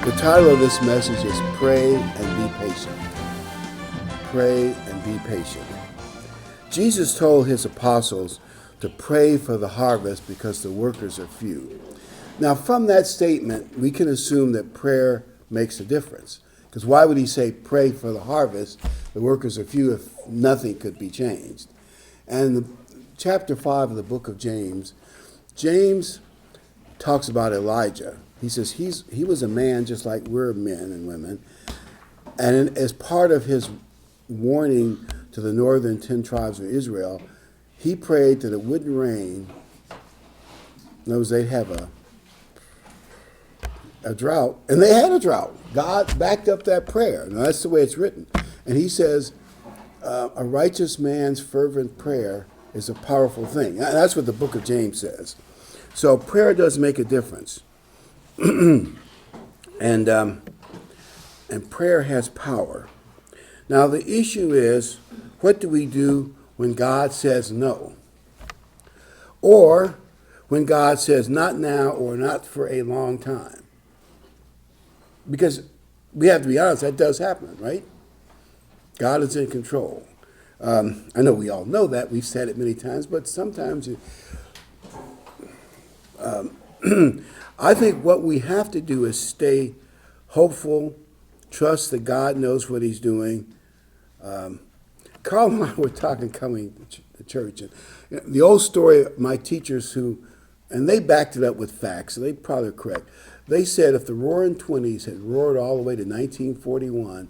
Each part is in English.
The title of this message is Pray and Be Patient. Pray and be patient. Jesus told his apostles to pray for the harvest because the workers are few. Now, from that statement, we can assume that prayer makes a difference. Because why would he say pray for the harvest, the workers are few, if nothing could be changed? And in chapter 5 of the book of James, James talks about Elijah. He says he was a man just like we're men and women. And as part of his warning to the northern 10 tribes of Israel, he prayed that it wouldn't rain. In other words, they'd have a drought. And they had a drought. God backed up that prayer. Now, that's the way it's written. And he says, a righteous man's fervent prayer is a powerful thing. And that's what the book of James says. So prayer does make a difference. and prayer has power. Now the issue is, what do we do when God says no? Or when God says not now or not for a long time? Because we have to be honest, that does happen, right? God is in control. I know we all know that. We've said it many times, but sometimes I think what we have to do is stay hopeful, trust that God knows what he's doing. Carl and I were talking coming to church. And the old story of my teachers and they backed it up with facts, so they probably are correct. They said if the Roaring Twenties had roared all the way to 1941,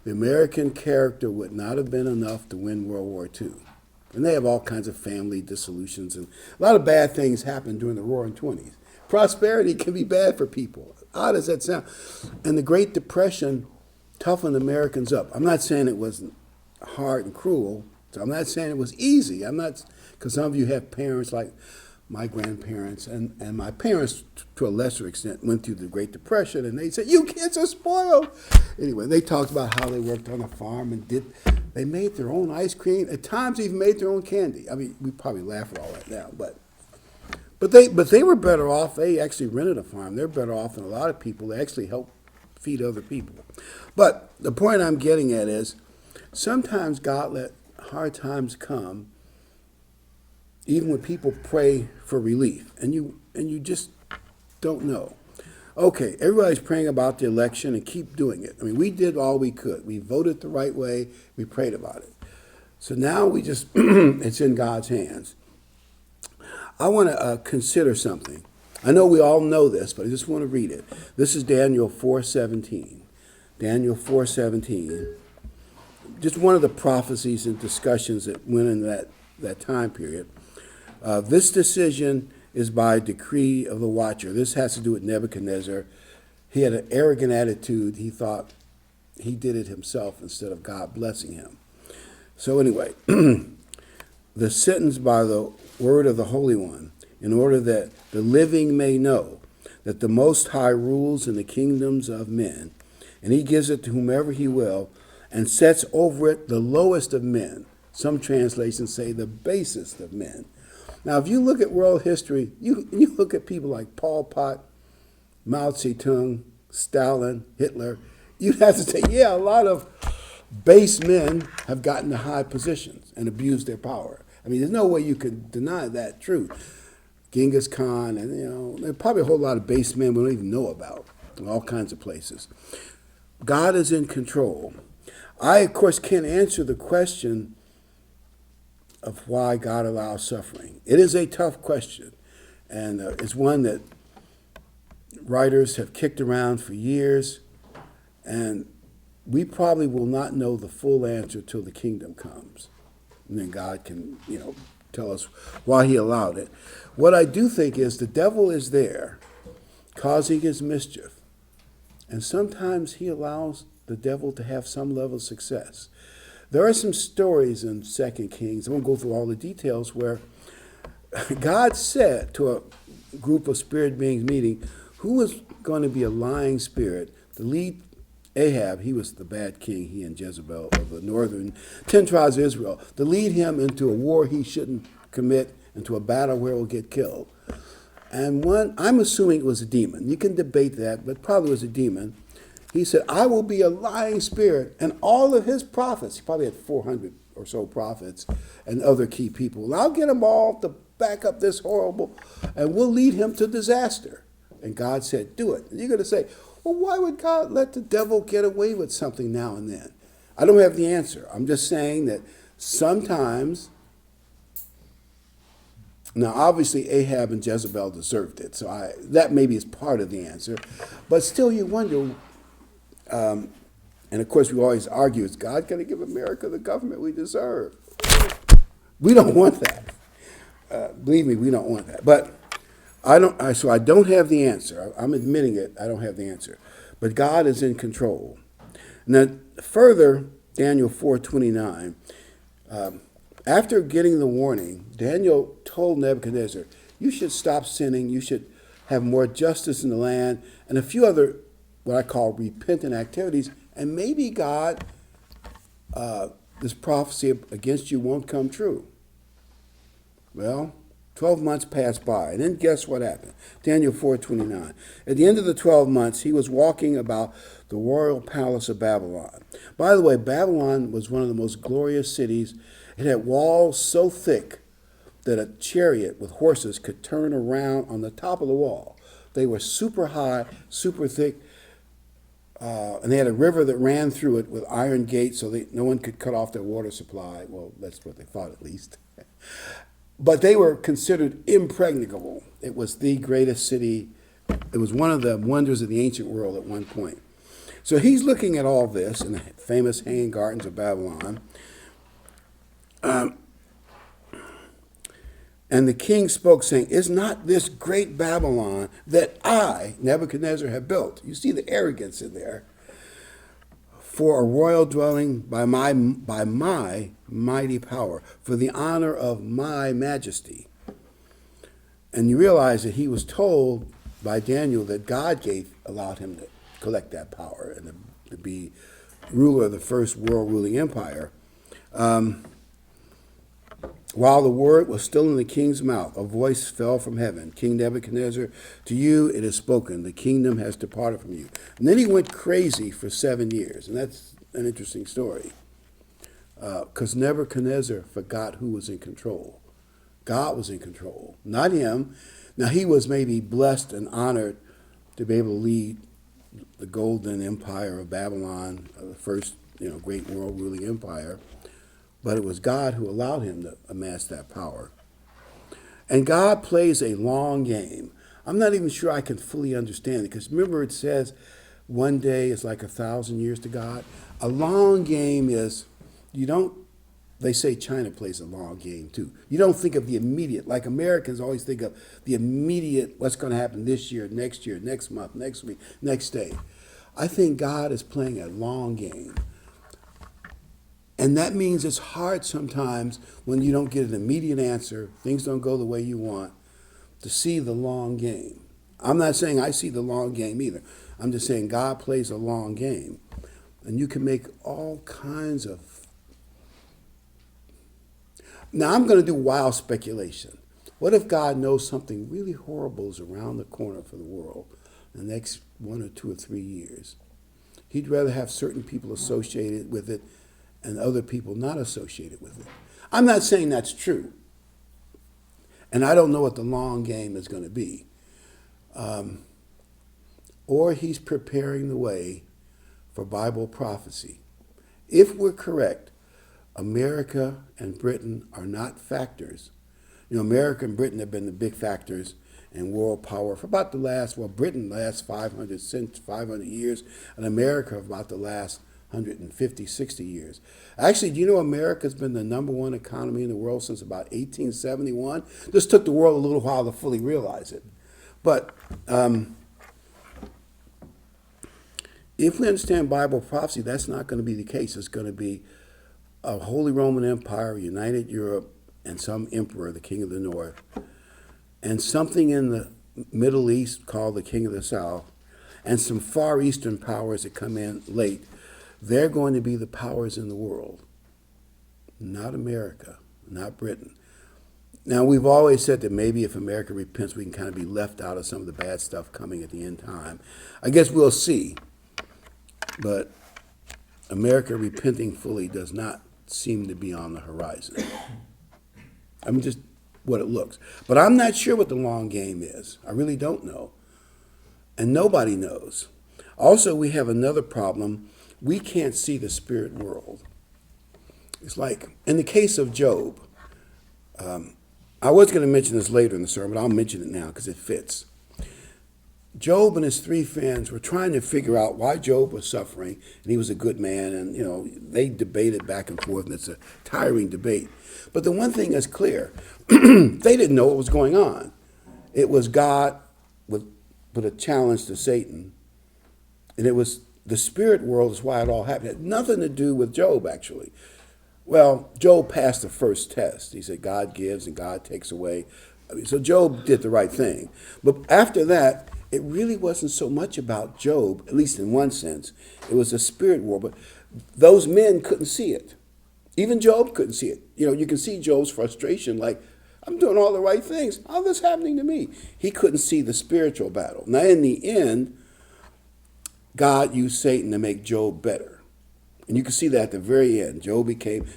the American character would not have been enough to win World War II. And they have all kinds of family dissolutions, and a lot of bad things happened during the Roaring Twenties. Prosperity can be bad for people. Odd as that sounds. And the Great Depression toughened Americans up. I'm not saying it wasn't hard and cruel. So I'm not saying it was easy. Because some of you have parents like my grandparents and my parents, to a lesser extent, went through the Great Depression, and they said, you kids are spoiled. Anyway, they talked about how they worked on a farm and they made their own ice cream. At times, even made their own candy. I mean, we probably laugh at all that now, but they were better off. They actually rented a farm. They're better off than a lot of people. They actually help feed other people. But the point I'm getting at is, sometimes God let hard times come, even when people pray for relief, and you just don't know. Okay, everybody's praying about the election and keep doing it. I mean, we did all we could. We voted the right way. We prayed about it. So now we just, it's in God's hands. I want to consider something. I know we all know this, but I just want to read it. This is Daniel 4:17. Daniel 4:17. Just one of the prophecies and discussions that went in that time period. This decision is by decree of the watcher. This has to do with Nebuchadnezzar. He had an arrogant attitude. He thought he did it himself instead of God blessing him. So anyway, the sentence by the word of the Holy One, in order that the living may know that the Most High rules in the kingdoms of men, and he gives it to whomever he will, and sets over it the lowest of men. Some translations say the basest of men. Now, if you look at world history, you look at people like Pol Pot, Mao Zedong, Stalin, Hitler, you'd have to say, yeah, a lot of base men have gotten to high positions and abused their power. I mean, there's no way you could deny that truth. Genghis Khan, and there are probably a whole lot of base men we don't even know about in all kinds of places. God is in control. I, of course, can't answer the question of why God allows suffering. It is a tough question, and it's one that writers have kicked around for years, and we probably will not know the full answer till the kingdom comes. And then God can, tell us why he allowed it. What I do think is the devil is there causing his mischief, and sometimes he allows the devil to have some level of success. There are some stories in 2 Kings, I won't go through all the details, where God said to a group of spirit beings meeting who was going to be a lying spirit to lead Ahab. He was the bad king, he and Jezebel of the northern 10 tribes of Israel, to lead him into a war he shouldn't commit, into a battle where he'll get killed. And I'm assuming it was a demon. You can debate that, but probably was a demon. He said, I will be a lying spirit, and all of his prophets, he probably had 400 or so prophets and other key people, and I'll get them all to back up this horrible, and we'll lead him to disaster. And God said, do it. And you're going to say, well, why would God let the devil get away with something now and then? I don't have the answer. I'm just saying that sometimes, now obviously Ahab and Jezebel deserved it, so that maybe is part of the answer. But still you wonder, and of course we always argue, is God going to give America the government we deserve? We don't want that. Believe me, we don't want that. But so I don't have the answer. I'm admitting it. I don't have the answer. But God is in control. Now, further, Daniel 4:29, after getting the warning, Daniel told Nebuchadnezzar, you should stop sinning. You should have more justice in the land, and a few other, what I call repentant activities. And maybe God, this prophecy against you won't come true. Well, 12 months passed by, and then guess what happened? Daniel 4:29. At the end of the 12 months, he was walking about the royal palace of Babylon. By the way, Babylon was one of the most glorious cities. It had walls so thick that a chariot with horses could turn around on the top of the wall. They were super high, super thick, and they had a river that ran through it with iron gates so no one could cut off their water supply. Well, that's what they thought at least. But they were considered impregnable. It was the greatest city. It was one of the wonders of the ancient world at one point. So he's looking at all this in the famous Hanging Gardens of Babylon. And the king spoke, saying, is not this great Babylon that I, Nebuchadnezzar, have built? You see the arrogance in there. For a royal dwelling by my mighty power, for the honor of my majesty. And you realize that he was told by Daniel that God allowed him to collect that power and to be ruler of the first world ruling empire. While the word was still in the king's mouth, a voice fell from heaven. King Nebuchadnezzar, to you it is spoken, the kingdom has departed from you. And then he went crazy for 7 years. And that's an interesting story. Because Nebuchadnezzar forgot who was in control. God was in control, not him. Now he was maybe blessed and honored to be able to lead the golden empire of Babylon, the first great world ruling empire. But it was God who allowed him to amass that power. And God plays a long game. I'm not even sure I can fully understand it, because remember it says one day is like 1,000 years to God. A long game is, they say China plays a long game too. You don't think of the immediate, like Americans always think of the immediate, what's going to happen this year, next month, next week, next day. I think God is playing a long game. And that means it's hard sometimes when you don't get an immediate answer, things don't go the way you want, to see the long game. I'm not saying I see the long game either. I'm just saying God plays a long game. And you can make all kinds of... Now I'm going to do wild speculation. What if God knows something really horrible is around the corner for the world in the next 1 or 2 or 3 years? He'd rather have certain people associated with it and other people not associated with it. I'm not saying that's true. And I don't know what the long game is going to be. Or he's preparing the way for Bible prophecy. If we're correct, America and Britain are not factors. America and Britain have been the big factors in world power for about the last, Britain last 500 years, and America about the last 150, 60 years. Actually, do you know America's been the #1 economy in the world since about 1871? This took the world a little while to fully realize it. But if we understand Bible prophecy, that's not going to be the case. It's going to be a Holy Roman Empire, united Europe, and some emperor, the King of the North, and something in the Middle East called the King of the South, and some Far Eastern powers that come in late. They're going to be the powers in the world, not America, not Britain. Now, we've always said that maybe if America repents, we can kind of be left out of some of the bad stuff coming at the end time. I guess we'll see. but America repenting fully does not seem to be on the horizon. I mean, just what it looks. But I'm not sure what the long game is. I really don't know. And nobody knows. Also, we have another problem. We can't see the spirit world. It's like, in the case of Job, I was going to mention this later in the sermon, but I'll mention it now because it fits. Job and his three friends were trying to figure out why Job was suffering, and he was a good man, and they debated back and forth, and it's a tiring debate. But the one thing is clear, they didn't know what was going on. It was God with a challenge to Satan, and it was the spirit world is why it all happened. It had nothing to do with Job, actually. Well, Job passed the first test. He said God gives and God takes away. So Job did the right thing. But after that, it really wasn't so much about Job, at least in one sense. It was a spirit war, but those men couldn't see it. Even Job couldn't see it. You can see Job's frustration, like, I'm doing all the right things. How's this happening to me? He couldn't see the spiritual battle. Now, in the end, God used Satan to make Job better. And you can see that at the very end. Job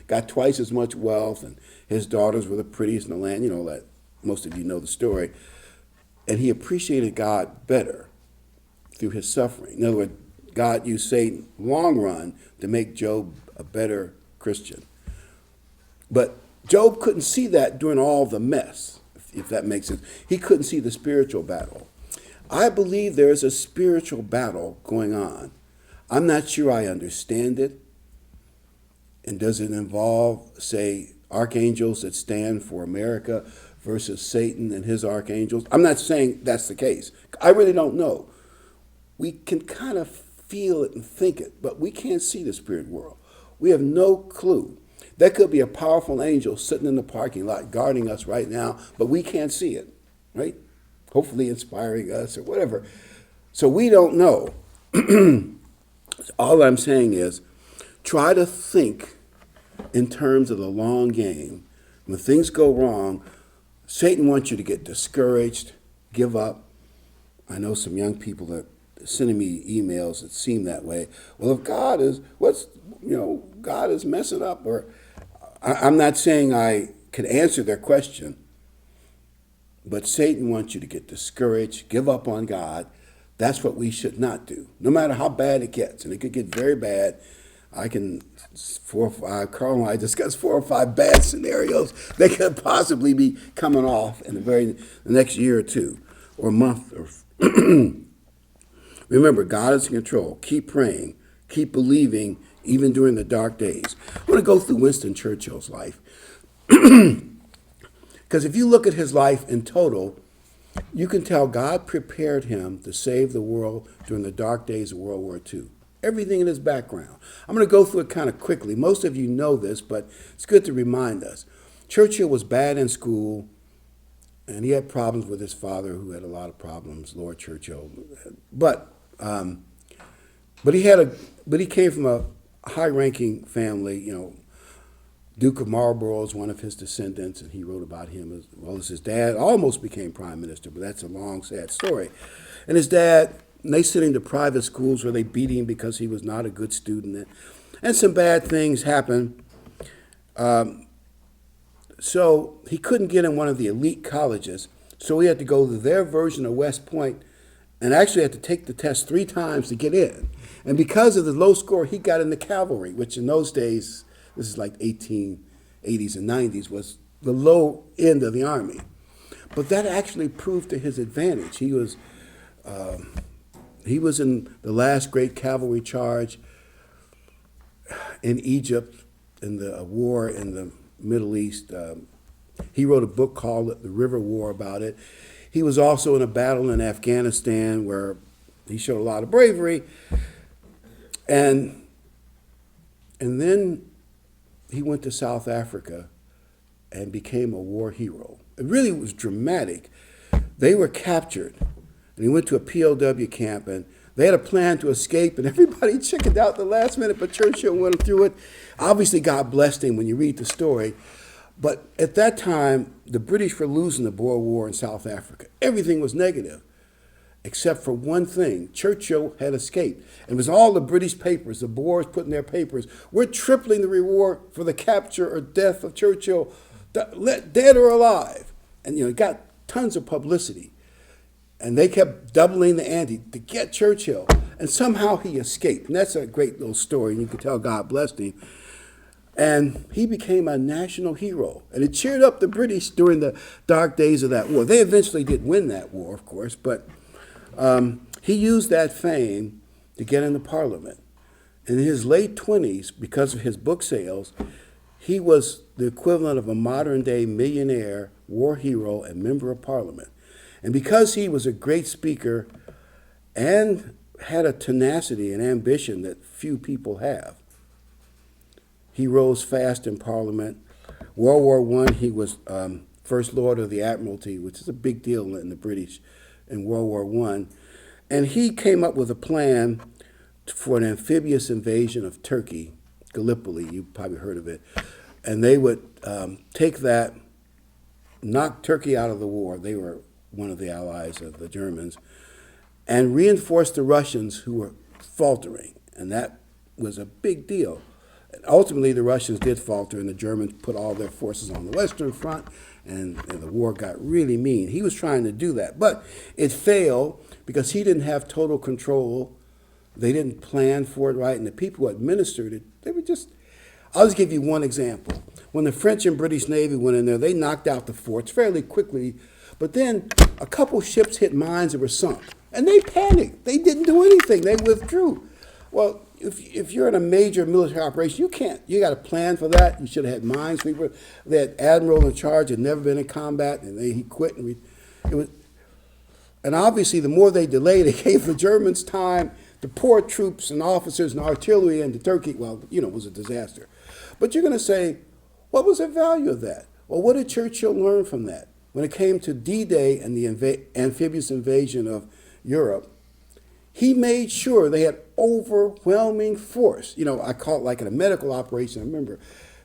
got twice as much wealth, and his daughters were the prettiest in the land. That most of you know the story. And he appreciated God better through his suffering. In other words, God used Satan long run to make Job a better Christian. But Job couldn't see that during all the mess, if that makes sense. He couldn't see the spiritual battle. I believe there is a spiritual battle going on. I'm not sure I understand it. And does it involve, say, archangels that stand for America versus Satan and his archangels? I'm not saying that's the case. I really don't know. We can kind of feel it and think it, but we can't see the spirit world. We have no clue. There could be a powerful angel sitting in the parking lot guarding us right now, but we can't see it, right? Hopefully inspiring us or whatever. So we don't know. All I'm saying is try to think in terms of the long game. When things go wrong, Satan wants you to get discouraged, give up. I know some young people that are sending me emails that seem that way. Well, if God is, God is messing up, or I'm not saying I could answer their question, but Satan wants you to get discouraged, give up on God. That's what we should not do, no matter how bad it gets. And it could get very bad. Carl and I discussed 4 or 5 bad scenarios that could possibly be coming off in the next year or two or month. Remember, God is in control. Keep praying. Keep believing, even during the dark days. I want to go through Winston Churchill's life. Because if you look at his life in total, you can tell God prepared him to save the world during the dark days of World War II. Everything in his background. I'm going to go through it kind of quickly. Most of you know this, but it's good to remind us. Churchill was bad in school, and he had problems with his father, who had a lot of problems, Lord Churchill. But he came from a high-ranking family. Duke of Marlborough is one of his descendants, and he wrote about him as well as his dad. Almost became prime minister, but that's a long, sad story. And his dad, they sent him to private schools where they beat him because he was not a good student. And some bad things happened. So he couldn't get in one of the elite colleges, so he had to go to their version of West Point and actually had to take the test 3 times to get in. And because of the low score, he got in the cavalry, which in those days, this is like 1880s and 90s, was the low end of the Army. But that actually proved to his advantage. He was in the last great cavalry charge in Egypt in the war in the Middle East. He wrote a book called The River War about it. He was also in a battle in Afghanistan where he showed a lot of bravery. And then he went to South Africa and became a war hero. It really was dramatic. They were captured, and he went to a POW camp, and they had a plan to escape, and everybody chickened out the last minute, but Churchill went through it. Obviously, God blessed him when you read the story. But at that time, the British were losing the Boer War in South Africa. Everything was negative. except for one thing. Churchill had escaped. And it was all the British papers, the Boers put in their papers, we're tripling the reward for the capture or death of Churchill, dead or alive. And it got tons of publicity. And they kept doubling the ante to get Churchill. And somehow he escaped. And that's a great little story. And you can tell God blessed him. And he became a national hero. And it cheered up the British during the dark days of that war. They eventually did win that war, of course, but he used that fame to get into Parliament. In his late 20s, because of his book sales, he was the equivalent of a modern-day millionaire, war hero, and member of Parliament. And because he was a great speaker and had a tenacity and ambition that few people have, he rose fast in Parliament. World War I, he was First Lord of the Admiralty, which is a big deal in the British in World War I. And he came up with a plan for an amphibious invasion of Turkey, Gallipoli, you've probably heard of it. And they would take that, knock Turkey out of the war. They were one of the allies of the Germans, and reinforce the Russians who were faltering. And that was a big deal. Ultimately, the Russians did falter, and the Germans put all their forces on the Western Front, and the war got really mean. He was trying to do that, but it failed because he didn't have total control. They didn't plan for it right, and the people who administered it, they were just... I'll just give you one example. When the French and British Navy went in there, they knocked out the forts fairly quickly, but then a couple ships hit mines and were sunk, and they panicked. They didn't do anything. They withdrew. Well, if you're in a major military operation, you got to plan for that. You should have had minesweeper. That admiral in charge had never been in combat, and he quit. And obviously, the more they delayed, it gave the Germans time to pour troops and officers and artillery into Turkey. Well, it was a disaster. But you're going to say, what was the value of that? Well, what did Churchill learn from that? When it came to D-Day and the amphibious invasion of Europe, he made sure they had overwhelming force. I call it like in a medical operation. I remember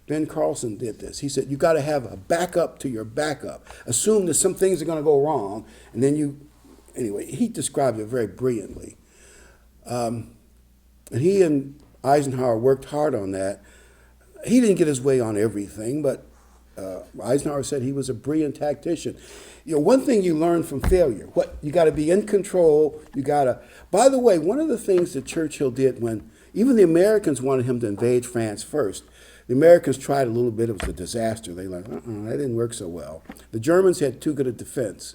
Ben Carlson did this. He said, you got to have a backup to your backup. Assume that some things are going to go wrong, and then anyway, he described it very brilliantly. And he and Eisenhower worked hard on that. He didn't get his way on everything, but Eisenhower said he was a brilliant tactician. One thing you learn from failure, you got to be in control. By the way, one of the things that Churchill did when even the Americans wanted him to invade France first, the Americans tried a little bit. It was a disaster. They that didn't work so well. The Germans had too good a defense.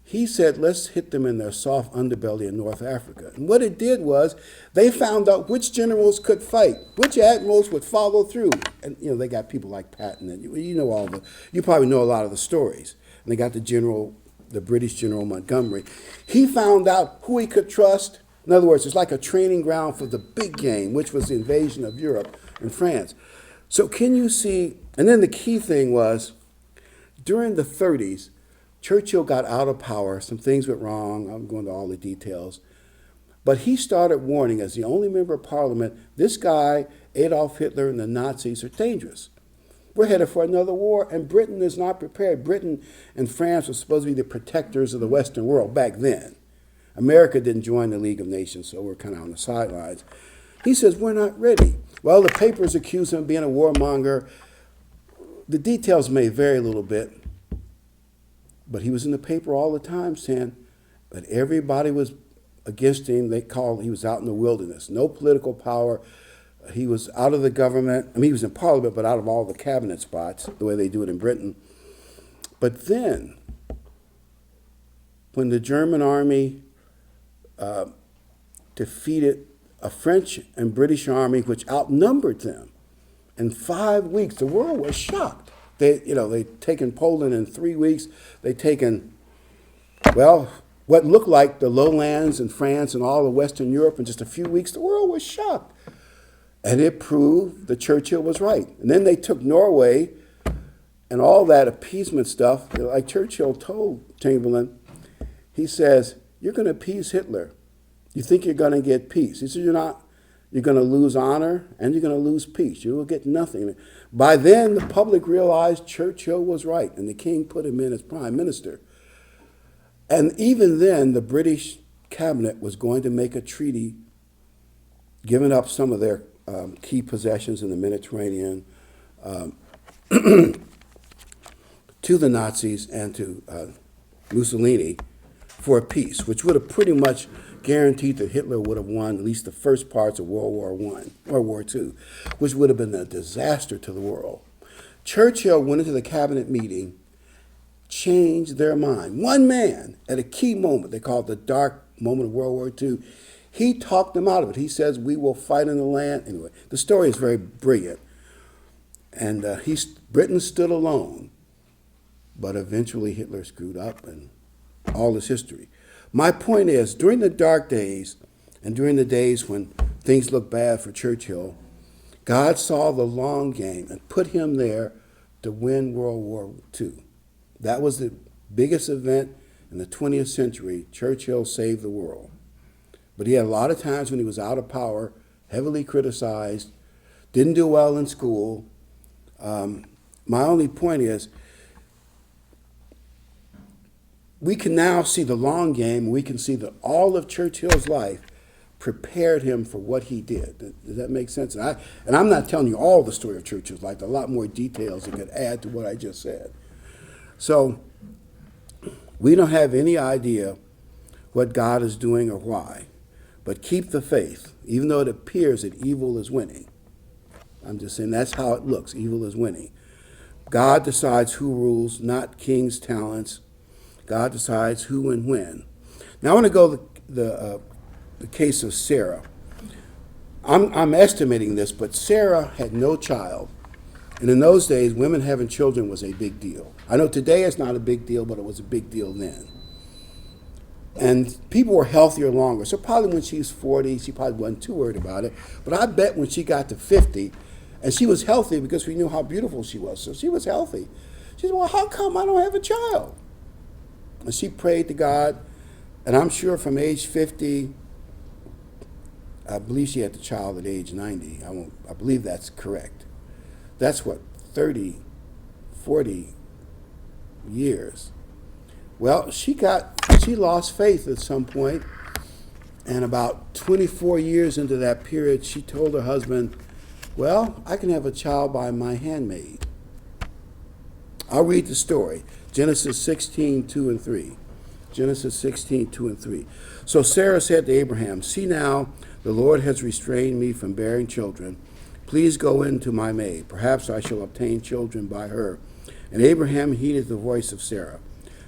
He said, let's hit them in their soft underbelly in North Africa. And what it did was they found out which generals could fight, which admirals would follow through. And, they got people like Patton, and you probably know a lot of the stories. And they got the British General Montgomery. He found out who he could trust. In other words, it's like a training ground for the big game, which was the invasion of Europe and France. So can you see, and then the key thing was, during the 30s, Churchill got out of power. Some things went wrong. I'm going into all the details. But he started warning, as the only member of Parliament, this guy, Adolf Hitler, and the Nazis are dangerous. We're headed for another war, and Britain is not prepared. Britain and France were supposed to be the protectors of the Western world back then. America didn't join the League of Nations, so we're kind of on the sidelines. He says, we're not ready. Well, the papers accuse him of being a warmonger. The details may vary a little bit. But he was in the paper all the time saying that everybody was against him. He was out in the wilderness, no political power. He was out of the government. He was in Parliament, but out of all the cabinet spots, the way they do it in Britain. But then, when the German army defeated a French and British army which outnumbered them, in 5 weeks, the world was shocked. They'd taken Poland in 3 weeks. They'd taken, what looked like the lowlands in France and all of Western Europe in just a few weeks. The world was shocked. And it proved that Churchill was right. And then they took Norway and all that appeasement stuff. Like Churchill told Chamberlain, he says, you're going to appease Hitler. You think you're going to get peace. He said, you're not. You're going to lose honor, and you're going to lose peace. You will get nothing. By then, the public realized Churchill was right, and the king put him in as prime minister. And even then, the British cabinet was going to make a treaty giving up some of their key possessions in the Mediterranean to the Nazis and to Mussolini for a peace, which would have pretty much guaranteed that Hitler would have won at least the first parts of World War I, World War II, which would have been a disaster to the world. Churchill went into the cabinet meeting, changed their mind. One man, at a key moment, they call it the dark moment of World War II, he talked them out of it. He says, we will fight in the land. Anyway, the story is very brilliant. And Britain stood alone. But eventually Hitler screwed up, and all is history. My point is, during the dark days and during the days when things looked bad for Churchill, God saw the long game and put him there to win World War II. That was the biggest event in the 20th century. Churchill saved the world. But he had a lot of times when he was out of power, heavily criticized, didn't do well in school. My only point is, we can now see the long game. We can see that all of Churchill's life prepared him for what he did. Does that make sense? And I'm not telling you all the story of Churchill's life. There are a lot more details that could add to what I just said. So we don't have any idea what God is doing or why. But keep the faith, even though it appears that evil is winning. I'm just saying that's how it looks. Evil is winning. God decides who rules, not king's talents. God decides who and when. Now I want to go to the case of Sarah. I'm estimating this, but Sarah had no child. And in those days, women having children was a big deal. I know today it's not a big deal, but it was a big deal then. And people were healthier longer. So probably when she was 40, she probably wasn't too worried about it. But I bet when she got to 50, and she was healthy because we knew how beautiful she was. So she was healthy. She said, well, how come I don't have a child? And she prayed to God. And I'm sure from age 50, I believe she had the child at age 90. I believe that's correct. That's what, 30, 40 years. Well, she lost faith at some point, and about 24 years into that period, she told her husband, well, I can have a child by my handmaid. I'll read the story. Genesis 16, 2 and 3. Genesis 16, 2 and 3. So Sarah said to Abraham, see now, the Lord has restrained me from bearing children. Please go in to my maid. Perhaps I shall obtain children by her. And Abraham heeded the voice of Sarah.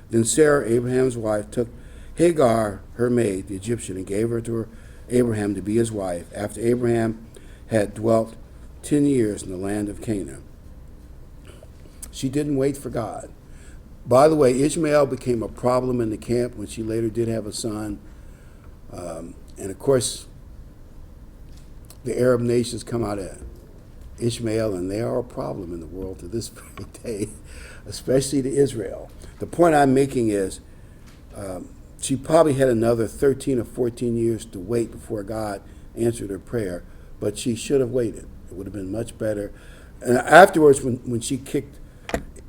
Then Sarah, Abraham's wife, took Hagar, her maid, the Egyptian, and gave her to Abraham to be his wife, after Abraham had dwelt 10 years in the land of Canaan. She didn't wait for God. By the way, Ishmael became a problem in the camp when she later did have a son. And of course, the Arab nations come out of Ishmael, and they are a problem in the world to this very day, especially to Israel. The point I'm making is she probably had another 13 or 14 years to wait before God answered her prayer, but she should have waited. It would have been much better. And afterwards, when she kicked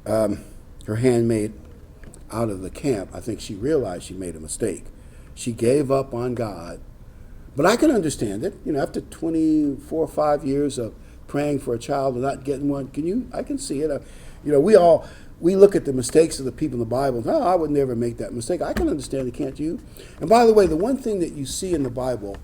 her handmaid out of the camp, I think she realized she made a mistake. She gave up on God. But I can understand it. You know, after 24 or 5 years of praying for a child and not getting one, I can see it. You know, we look at the mistakes of the people in the Bible. Oh, I would never make that mistake. I can understand it, can't you? And by the way, the one thing that you see in the Bible,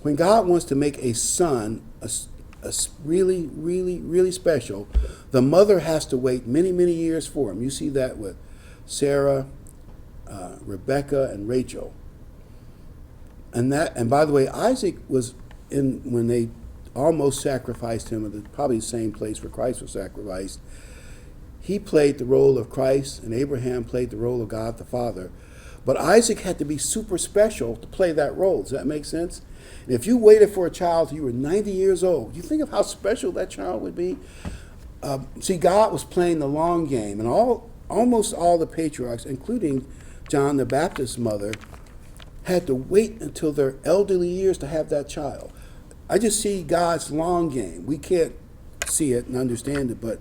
when God wants to make a son a really, really, really special, the mother has to wait many, many years for him. You see that with Sarah, Rebecca, and Rachel. And by the way, Isaac was when they almost sacrificed him at probably the same place where Christ was sacrificed. He played the role of Christ, and Abraham played the role of God the Father. But Isaac had to be super special to play that role. Does that make sense? And if you waited for a child till you were 90 years old, you think of how special that child would be? See, God was playing the long game, and almost all the patriarchs, including John the Baptist's mother, had to wait until their elderly years to have that child. I just see God's long game. We can't see it and understand it, but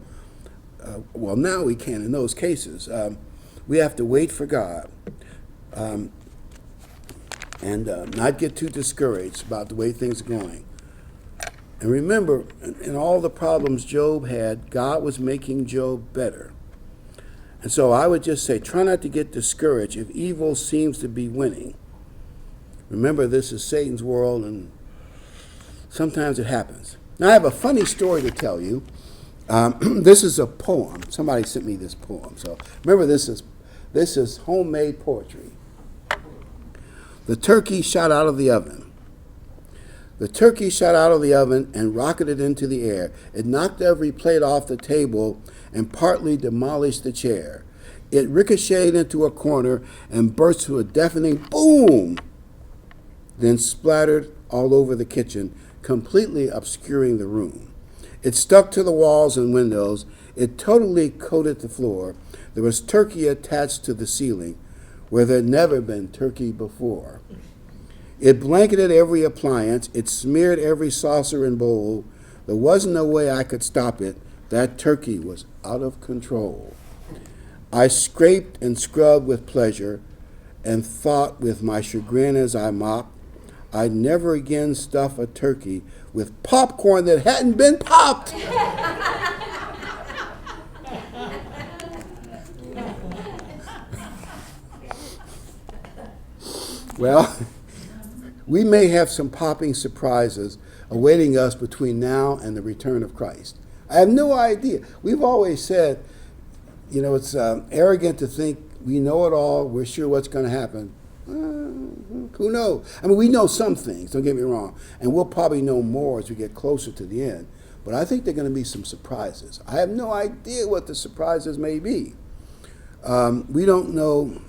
well, now we can in those cases. We have to wait for God. and not get too discouraged about the way things are going. And remember, in all the problems Job had, God was making Job better. And so I would just say, try not to get discouraged if evil seems to be winning. Remember, this is Satan's world, and sometimes it happens. Now, I have a funny story to tell you. This is a poem. Somebody sent me this poem. So remember, this is homemade poetry. The turkey shot out of the oven. The turkey shot out of the oven and rocketed into the air. It knocked every plate off the table and partly demolished the chair. It ricocheted into a corner and burst to a deafening boom, then splattered all over the kitchen, completely obscuring the room. It stuck to the walls and windows. It totally coated the floor. There was turkey attached to the ceiling, where there had never been turkey before. It blanketed every appliance. It smeared every saucer and bowl. There wasn't no way I could stop it. That turkey was out of control. I scraped and scrubbed with pleasure and thought with my chagrin as I mopped, I'd never again stuff a turkey with popcorn that hadn't been popped. Well, we may have some popping surprises awaiting us between now and the return of Christ. I have no idea. We've always said, it's arrogant to think we know it all, we're sure what's going to happen. Who knows? I mean, we know some things, don't get me wrong, and we'll probably know more as we get closer to the end. But I think there are going to be some surprises. I have no idea what the surprises may be. We don't know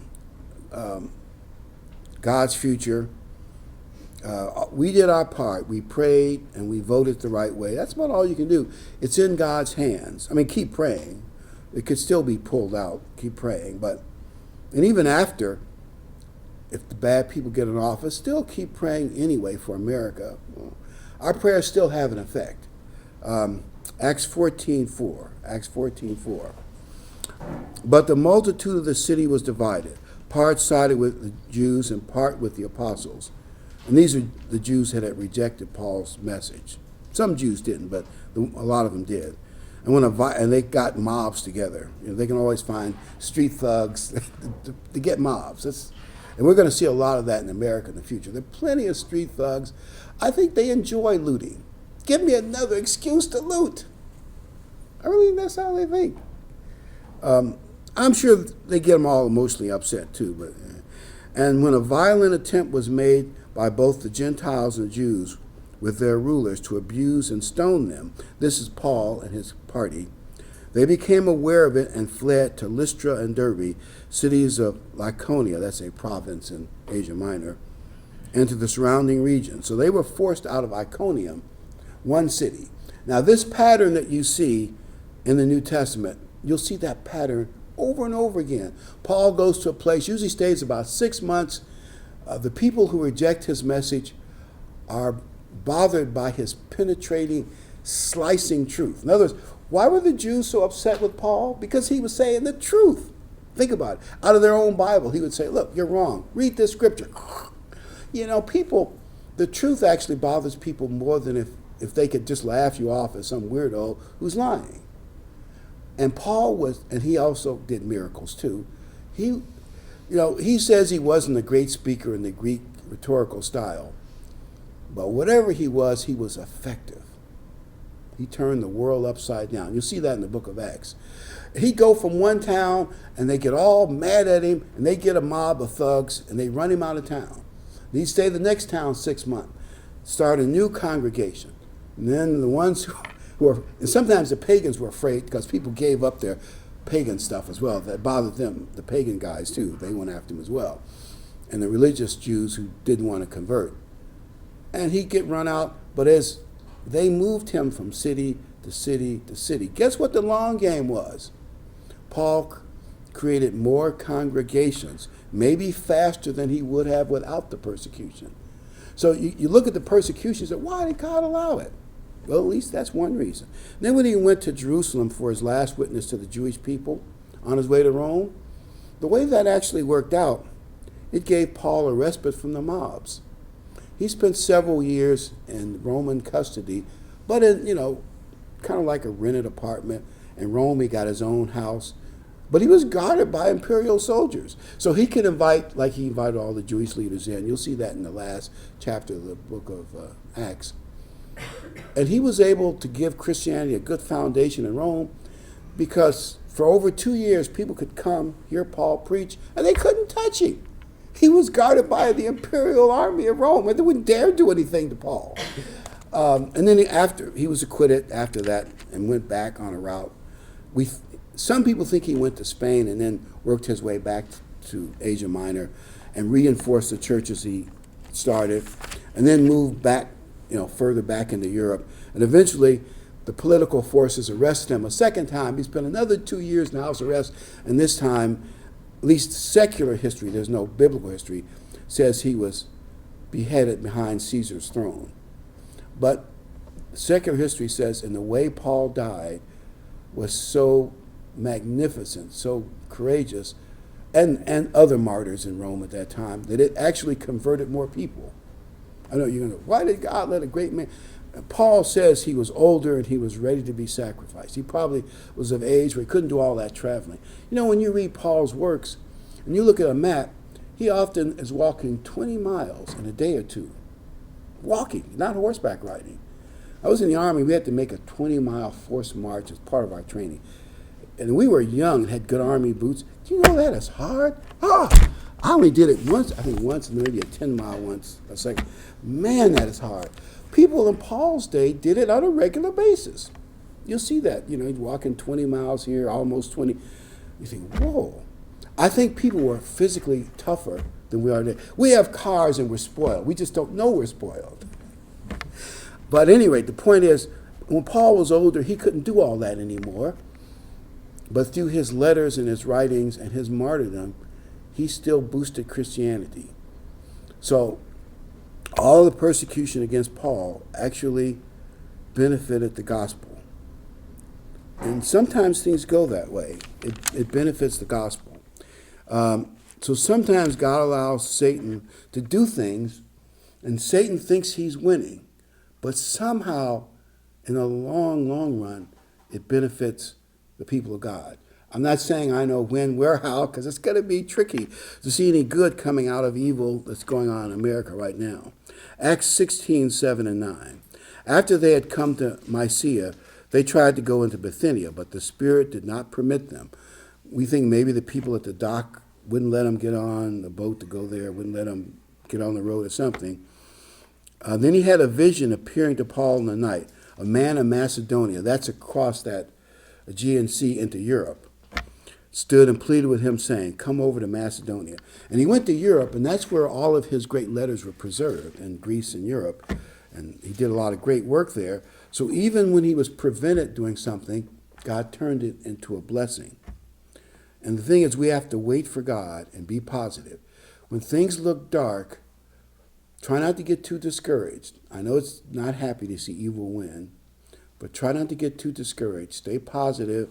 God's future. We did our part. We prayed and we voted the right way. That's about all you can do. It's in God's hands. I mean, keep praying. It could still be pulled out. Keep praying. And even after, if the bad people get in office, still keep praying anyway for America. Our prayers still have an effect. Acts 14:4. Acts 14:4. But the multitude of the city was divided. Part sided with the Jews and part with the apostles. And these are the Jews that had rejected Paul's message. Some Jews didn't, but a lot of them did. And they got mobs together. They can always find street thugs to get mobs. And we're going to see a lot of that in America in the future. There are plenty of street thugs. I think they enjoy looting. Give me another excuse to loot. I really think that's how they think. I'm sure they get them all emotionally upset too. And when a violent attempt was made by both the Gentiles and the Jews with their rulers to abuse and stone them, this is Paul and his party, they became aware of it and fled to Lystra and Derbe, cities of Lycaonia, that's a province in Asia Minor, and to the surrounding region. So they were forced out of Iconium, one city. Now this pattern that you see in the New Testament, you'll see that pattern over and over again. Paul goes to a place, usually stays about 6 months. The people who reject his message are bothered by his penetrating, slicing truth. In other words, why were the Jews so upset with Paul? Because he was saying the truth. Think about it. Out of their own Bible, he would say, look, you're wrong. Read this scripture. The truth actually bothers people more than if they could just laugh you off as some weirdo who's lying. And and he also did miracles too. He says he wasn't a great speaker in the Greek rhetorical style, but whatever he was effective. He turned the world upside down. You'll see that in the book of Acts. He'd go from one town and they get all mad at him and they get a mob of thugs and they run him out of town. He'd stay the next town 6 months, start a new congregation. And then the ones who were, and sometimes the pagans were afraid because people gave up their pagan stuff as well. That bothered them, the pagan guys too. They went after him as well. And the religious Jews who didn't want to convert. And he'd get run out, but as they moved him from city to city to city, guess what the long game was? Paul created more congregations, maybe faster than he would have without the persecution. So you look at the persecution and say, why did God allow it? Well, at least that's one reason. Then when he went to Jerusalem for his last witness to the Jewish people on his way to Rome, the way that actually worked out, it gave Paul a respite from the mobs. He spent several years in Roman custody, but in, kind of like a rented apartment. In Rome, he got his own house, but he was guarded by imperial soldiers. So he could invite, like he invited all the Jewish leaders in. You'll see that in the last chapter of the book of Acts. And he was able to give Christianity a good foundation in Rome because for over 2 years, people could come, hear Paul preach, and they couldn't touch him. He was guarded by the imperial army of Rome, and they wouldn't dare do anything to Paul. And then after he was acquitted after that and went back on a route. Some people think he went to Spain and then worked his way back to Asia Minor and reinforced the churches he started, and then moved back, further back into Europe. And eventually, the political forces arrested him a second time. He spent another 2 years in house arrest, and this time, at least secular history, there's no biblical history, says he was beheaded behind Caesar's throne. But secular history says, and the way Paul died was so magnificent, so courageous, and other martyrs in Rome at that time, that it actually converted more people. I know you're going to, why did God let a great man? Paul says he was older and he was ready to be sacrificed. He probably was of age where he couldn't do all that traveling. When you read Paul's works and you look at a map, he often is walking 20 miles in a day or two. Walking, not horseback riding. I was in the Army, we had to make a 20-mile forced march as part of our training. And we were young and had good Army boots. Do you know that is hard? I only did it once, I think once, and maybe a 10-mile once, a second. Man, that is hard. People in Paul's day did it on a regular basis. You'll see that, he's walking 20 miles here, almost 20. You think, whoa. I think people were physically tougher than we are today. We have cars and we're spoiled. We just don't know we're spoiled. But anyway, the point is, when Paul was older, he couldn't do all that anymore. But through his letters and his writings and his martyrdom, he still boosted Christianity. So all the persecution against Paul actually benefited the gospel. And sometimes things go that way. It benefits the gospel. So sometimes God allows Satan to do things, and Satan thinks he's winning. But somehow, in the long, long run, it benefits the people of God. I'm not saying I know when, where, how, because it's going to be tricky to see any good coming out of evil that's going on in America right now. Acts 16, 7 and 9. After they had come to Mysia, they tried to go into Bithynia, but the Spirit did not permit them. We think maybe the people at the dock wouldn't let them get on the boat to go there, wouldn't let them get on the road or something. Then he had a vision appearing to Paul in the night, a man of Macedonia, that's across that Aegean Sea into Europe, stood and pleaded with him, saying, come over to Macedonia. And he went to Europe, and that's where all of his great letters were preserved, in Greece and Europe. And he did a lot of great work there. So even when he was prevented doing something, God turned it into a blessing. And the thing is, we have to wait for God and be positive. When things look dark, try not to get too discouraged. I know it's not happy to see evil win, but try not to get too discouraged. Stay positive.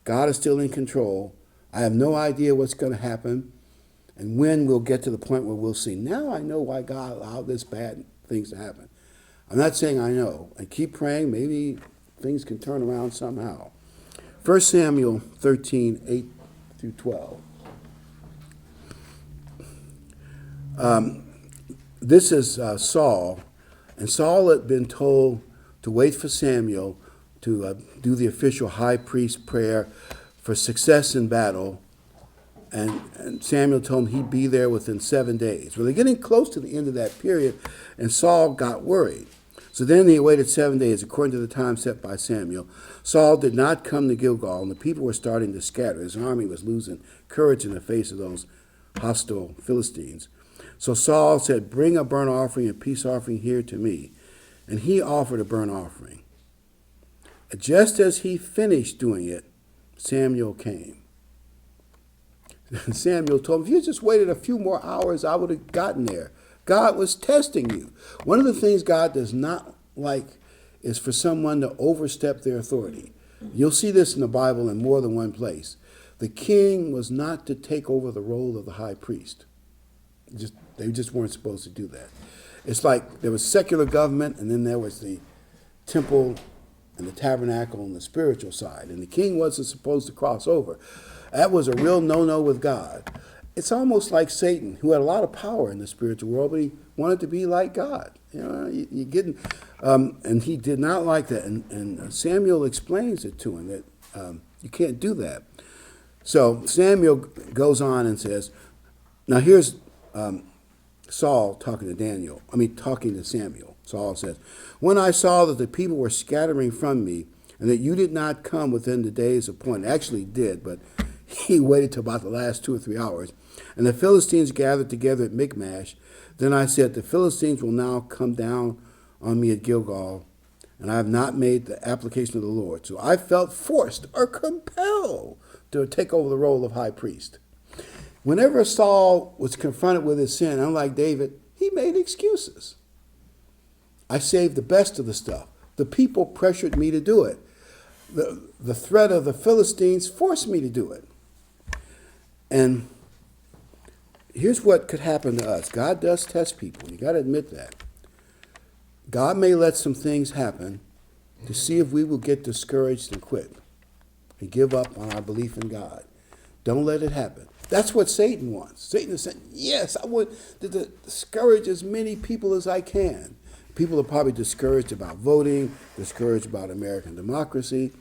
God is still in control. I have no idea what's going to happen and when we'll get to the point where we'll see, now I know why God allowed this bad things to happen. I'm not saying I know. And keep praying. Maybe things can turn around somehow. 1 Samuel 13, 8 through 12. This is Saul, and Saul had been told to wait for Samuel to do the official high priest prayer for success in battle, and Samuel told him he'd be there within 7 days. Well, they're getting close to the end of that period, and Saul got worried. So then he waited 7 days, according to the time set by Samuel. Saul did not come to Gilgal, and the people were starting to scatter. His army was losing courage in the face of those hostile Philistines. So Saul said, bring a burnt offering and peace offering here to me. And he offered a burnt offering. Just as he finished doing it, Samuel came. And Samuel told him, if you just waited a few more hours, I would have gotten there. God was testing you. One of the things God does not like is for someone to overstep their authority. You'll see this in the Bible in more than one place. The king was not to take over the role of the high priest. They just weren't supposed to do that. It's like there was secular government, and then there was the temple and the tabernacle on the spiritual side, and the king wasn't supposed to cross over. That was a real no-no with God. It's almost like Satan, who had a lot of power in the spiritual world, but he wanted to be like God. You getting, and he did not like that. And Samuel explains it to him that you can't do that. So Samuel goes on and says, now here's Saul talking to Samuel. Saul says, when I saw that the people were scattering from me, and that you did not come within the days appointed, actually did, but he waited till about the last 2 or 3 hours, and the Philistines gathered together at Michmash, then I said, the Philistines will now come down on me at Gilgal, and I have not made the application of the Lord. So I felt forced or compelled to take over the role of high priest. Whenever Saul was confronted with his sin, unlike David, he made excuses. I saved the best of the stuff. The people pressured me to do it. The threat of the Philistines forced me to do it. And here's what could happen to us. God does test people. You got to admit that. God may let some things happen to see if we will get discouraged and quit and give up on our belief in God. Don't let it happen. That's what Satan wants. Satan is saying, yes, I want to discourage as many people as I can. People are probably discouraged about voting, discouraged about American democracy.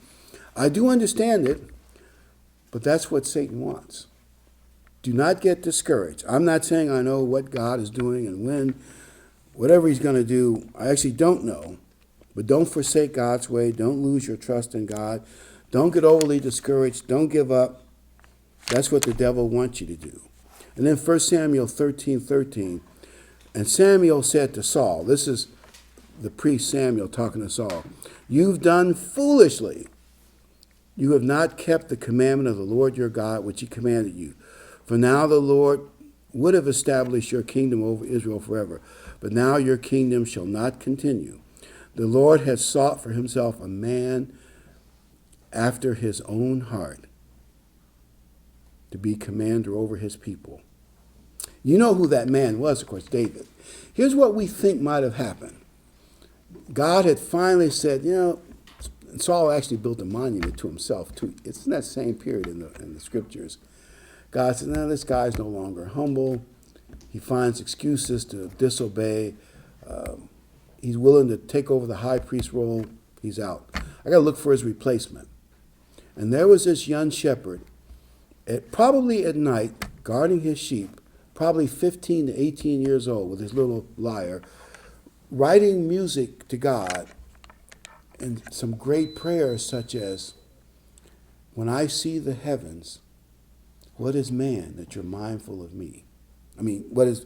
I do understand it, but that's what Satan wants. Do not get discouraged. I'm not saying I know what God is doing and when, whatever he's going to do, I actually don't know. But don't forsake God's way. Don't lose your trust in God. Don't get overly discouraged. Don't give up. That's what the devil wants you to do. And then 1 Samuel 13:13. And Samuel said to Saul, this is the priest Samuel talking to Saul, you've done foolishly. You have not kept the commandment of the Lord your God, which he commanded you. For now the Lord would have established your kingdom over Israel forever. But now your kingdom shall not continue. The Lord has sought for himself a man after his own heart to be commander over his people. You know who that man was, of course, David. Here's what we think might have happened. God had finally said, and Saul actually built a monument to himself, too. It's in that same period in the scriptures. God said, no, this guy's no longer humble. He finds excuses to disobey. He's willing to take over the high priest role. He's out. I got to look for his replacement. And there was this young shepherd, probably at night, guarding his sheep, probably 15 to 18 years old with his little lyre, writing music to God and some great prayers such as, when I see the heavens, what is man that you're mindful of me? What is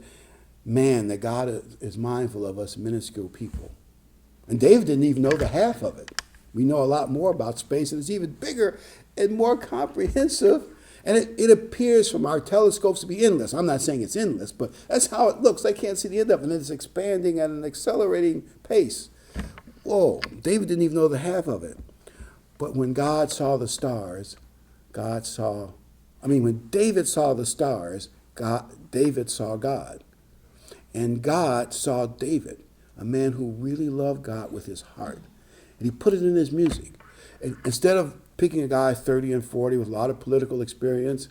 man that God is mindful of us minuscule people? And David didn't even know the half of it. We know a lot more about space, and it's even bigger and more comprehensive. And it appears from our telescopes to be endless. I'm not saying it's endless, but that's how it looks. They can't see the end of it, and it's expanding at an accelerating pace. Whoa, David didn't even know the half of it. But when God saw the stars, when David saw the stars, David saw God. And God saw David, a man who really loved God with his heart. And he put it in his music. And instead of picking a guy 30 and 40 with a lot of political experience,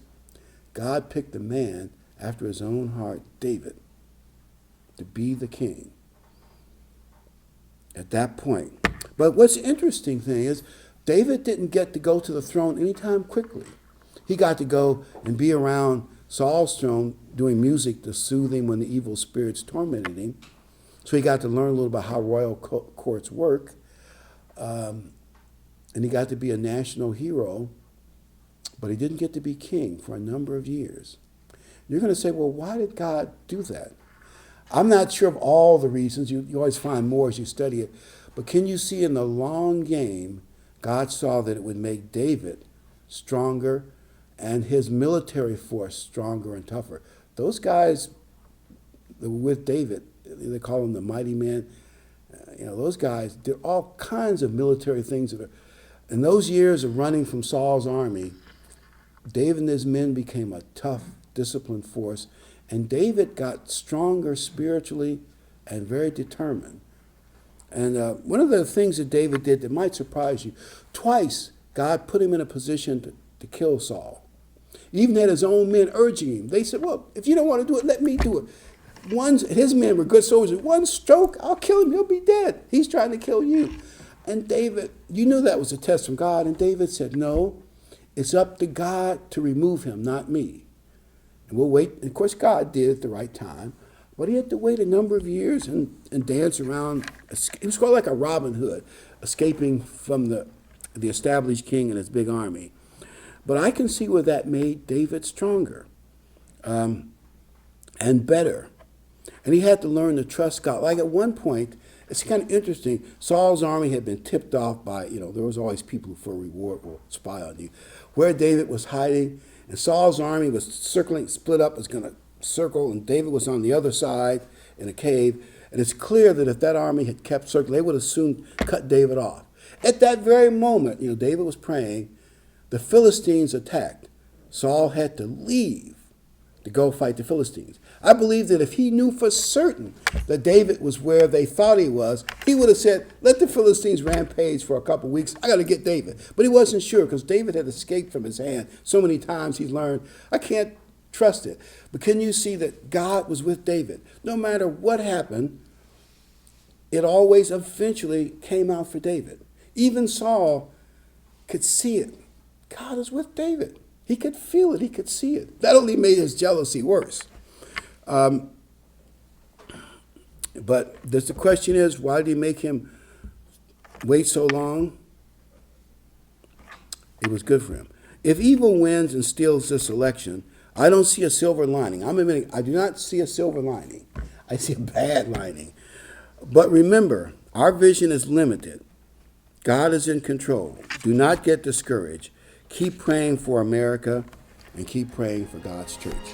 God picked a man after his own heart, David, to be the king at that point. But what's interesting thing is, David didn't get to go to the throne anytime quickly. He got to go and be around Saul's throne doing music to soothe him when the evil spirits tormented him. So he got to learn a little about how royal courts work. And he got to be a national hero, but he didn't get to be king for a number of years. You're going to say, well, why did God do that? I'm not sure of all the reasons. You always find more as you study it. But can you see in the long game, God saw that it would make David stronger and his military force stronger and tougher. Those guys that were with David, they call him the mighty man. Those guys did all kinds of military things. In those years of running from Saul's army, David and his men became a tough, disciplined force, And David got stronger spiritually and very determined. And one of the things that David did that might surprise you, twice God put him in a position to kill Saul. He even had his own men urging him. They said, well, if you don't want to do it, let me do it. His men were good soldiers. One stroke, I'll kill him. He'll be dead. He's trying to kill you. And David, you knew that was a test from God. And David said, no, it's up to God to remove him, not me. And we'll wait. And of course, God did at the right time. But he had to wait a number of years and dance around. He was called like a Robin Hood, escaping from the established king and his big army. But I can see where that made David stronger and better. And he had to learn to trust God. Like at one point, it's kind of interesting. Saul's army had been tipped off by, there was always people who for reward will spy on you, where David was hiding. And Saul's army was circling, split up, was going to circle, and David was on the other side in a cave. And it's clear that if that army had kept circling, they would have soon cut David off. At that very moment, David was praying. The Philistines attacked. Saul had to leave to go fight the Philistines. I believe that if he knew for certain that David was where they thought he was, he would have said, let the Philistines rampage for a couple of weeks. I got to get David. But he wasn't sure because David had escaped from his hand so many times. He's learned, I can't trust it. But can you see that God was with David? No matter what happened, it always eventually came out for David. Even Saul could see it. God is with David. He could feel it. He could see it. That only made his jealousy worse. But the question is, why did he make him wait so long? It was good for him. If evil wins and steals this election, I don't see a silver lining. I'm admitting I do not see a silver lining. I see a bad lining. But remember, our vision is limited. God is in control. Do not get discouraged. Keep praying for America and keep praying for God's church.